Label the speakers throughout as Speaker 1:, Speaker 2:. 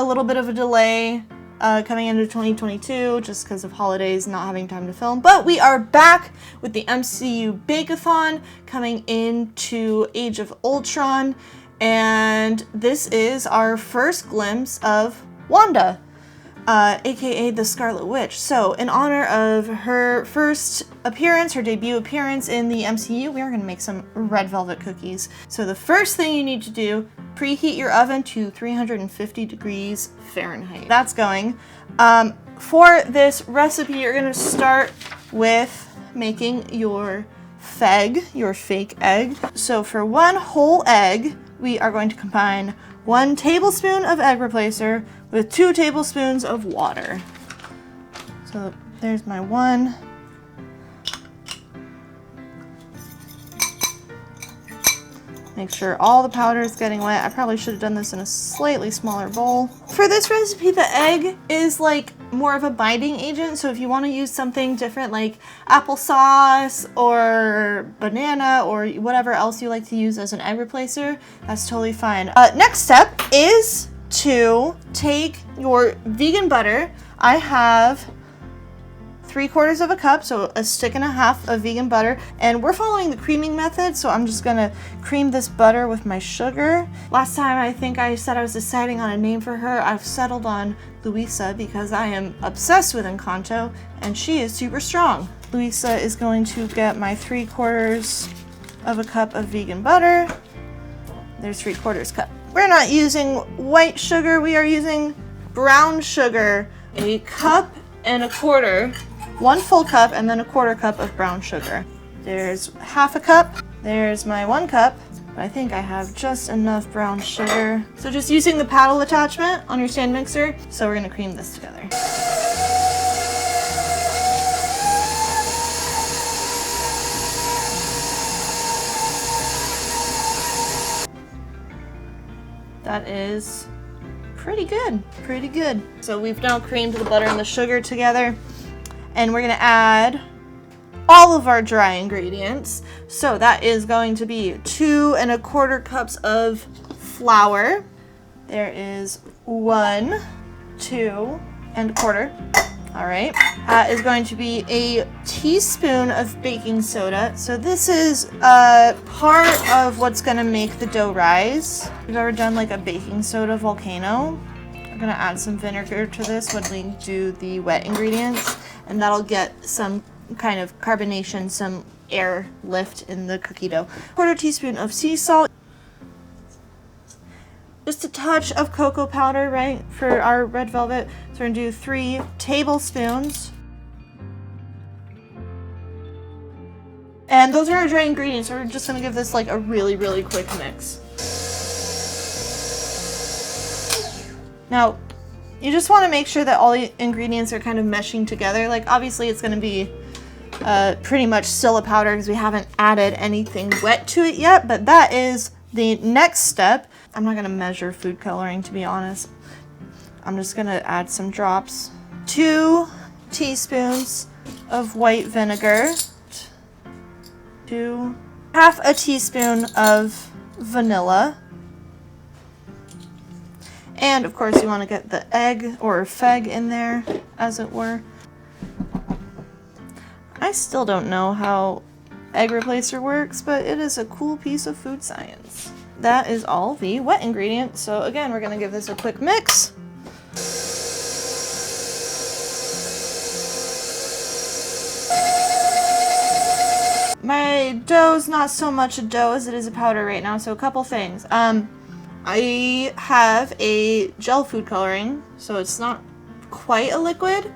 Speaker 1: a little bit of a delay coming into 2022 just because of holidays, not having time to film. But we are back with the MCU Bake-A-Thon coming into Age of Ultron. And this is our first glimpse of Wanda, aka the Scarlet Witch. So in honor of her first appearance, her debut appearance in the MCU, we are going to make some red velvet cookies. So the first thing you need to do, preheat your oven to 350 degrees Fahrenheit. That's going. For this recipe, you're going to start with making your fegg, your fake egg. So for one whole egg, we are going to combine 1 tablespoon of egg replacer with 2 tablespoons of water. So there's my 1. Make sure all the powder is getting wet. I probably should have done this in a slightly smaller bowl. For this recipe, the egg is like more of a binding agent, so if you want to use something different like applesauce or banana or whatever else you like to use as an egg replacer, that's totally fine. Next step is to take your vegan butter. I have 3/4 of a cup, so 1.5 sticks of vegan butter, and we're following the creaming method, so I'm just gonna cream this butter with my sugar. Last time I think I said I was deciding on a name for her. I've settled on Luisa because I am obsessed with Encanto and she is super strong. Luisa is going to get my 3/4 of a cup of vegan butter. There's 3/4 cup. We're not using white sugar, we are using brown sugar. 1.25 cups. 1 full cup and then 1/4 cup of brown sugar. There's 1/2 cup. There's my 1 cup. But I think I have just enough brown sugar. So just using the paddle attachment on your stand mixer. So we're gonna cream this together. That is pretty good, pretty good. So we've now creamed the butter and the sugar together. And we're gonna add all of our dry ingredients. So that is going to be 2.25 cups of flour. There is 1, 2.25. All right. That is going to be a teaspoon of baking soda. So this is part of what's gonna make the dough rise. If you've ever done like a baking soda volcano, we're gonna add some vinegar to this when we do the wet ingredients. And that'll get some kind of carbonation, some air lift in the cookie dough. 1/4 teaspoon of sea salt. Just a touch of cocoa powder, right, for our red velvet. So we're gonna do 3 tablespoons. And those are our dry ingredients. So we're just gonna give this like a really, really quick mix. Now, you just want to make sure that all the ingredients are kind of meshing together. Like obviously it's going to be pretty much still a powder because we haven't added anything wet to it yet, but that is the next step. I'm not going to measure food coloring, to be honest. I'm just going to add some drops. 2 teaspoons of white vinegar. 1/2 teaspoon of vanilla. And of course you want to get the egg or fegg in there, as it were. I still don't know how egg replacer works, but it is a cool piece of food science. That is all the wet ingredients. So again, we're going to give this a quick mix. My dough's not so much a dough as it is a powder right now, so a couple things. I have a gel food coloring, so it's not quite a liquid.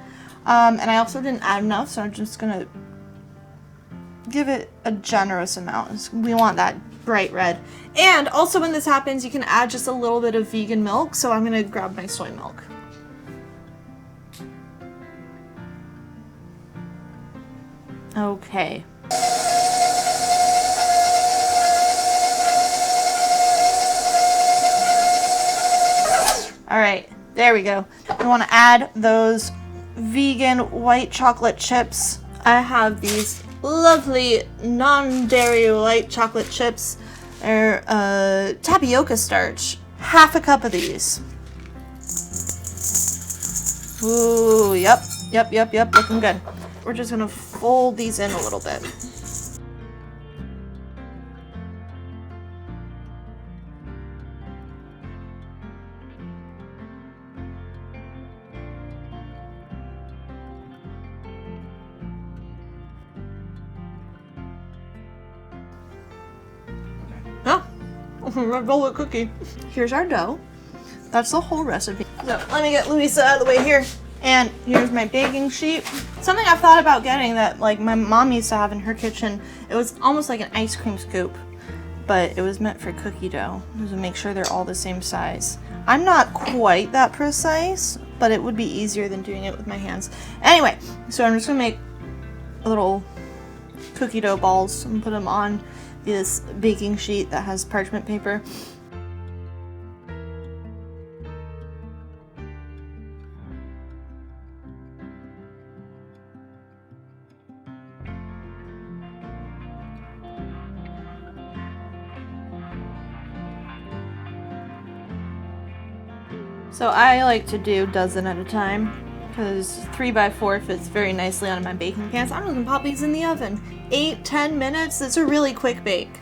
Speaker 1: And I also didn't add enough, so I'm just gonna give it a generous amount. We want that bright red. And also when this happens, you can add just a little bit of vegan milk, so I'm gonna grab my soy milk. Okay. All right, there we go. We want to add those vegan white chocolate chips. I have these lovely non-dairy white chocolate chips. They're tapioca starch. 1/2 cup of these. Ooh, yep, looking good. We're just gonna fold these in a little bit. Red velvet cookie. Here's our dough. That's the whole recipe. So let me get Louisa out of the way here. And here's my baking sheet. Something I've thought about getting that like my mom used to have in her kitchen. It was almost like an ice cream scoop, but it was meant for cookie dough. Just to make sure they're all the same size. I'm not quite that precise, but it would be easier than doing it with my hands. Anyway, so I'm just gonna make little cookie dough balls and put them on this baking sheet that has parchment paper. So I like to do a dozen at a time because 3x4 fits very nicely on my baking pans. I'm just gonna pop these in the oven. 8-10 minutes, it's a really quick bake.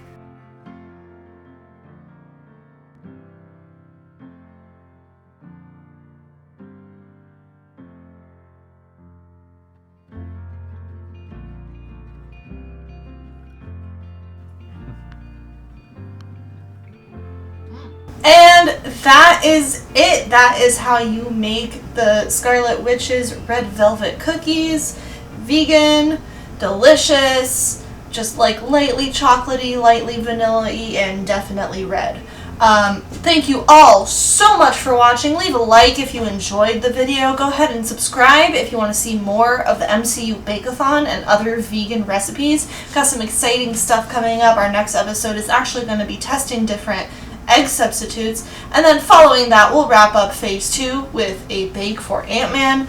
Speaker 1: And that is it. That is how you make the Scarlet Witch's red velvet cookies. Vegan, delicious, just like lightly chocolatey, lightly vanilla-y, and definitely red. Thank you all so much for watching. Leave a like if you enjoyed the video. Go ahead and subscribe if you want to see more of the MCU Bake-A-Thon and other vegan recipes. Got some exciting stuff coming up. Our next episode is actually going to be testing different egg substitutes, and then following that we'll wrap up phase 2 with a bake for Ant-Man.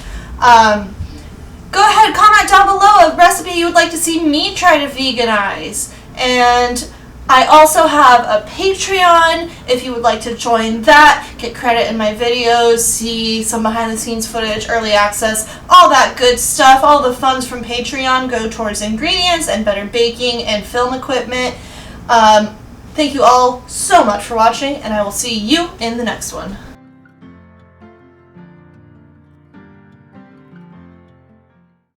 Speaker 1: Go ahead, comment down below a recipe you would like to see me try to veganize. And I also have a Patreon if you would like to join that, get credit in my videos, see some behind the scenes footage, early access, all that good stuff. All the funds from Patreon go towards ingredients and better baking and film equipment. Thank you all so much for watching, and I will see you in the next one.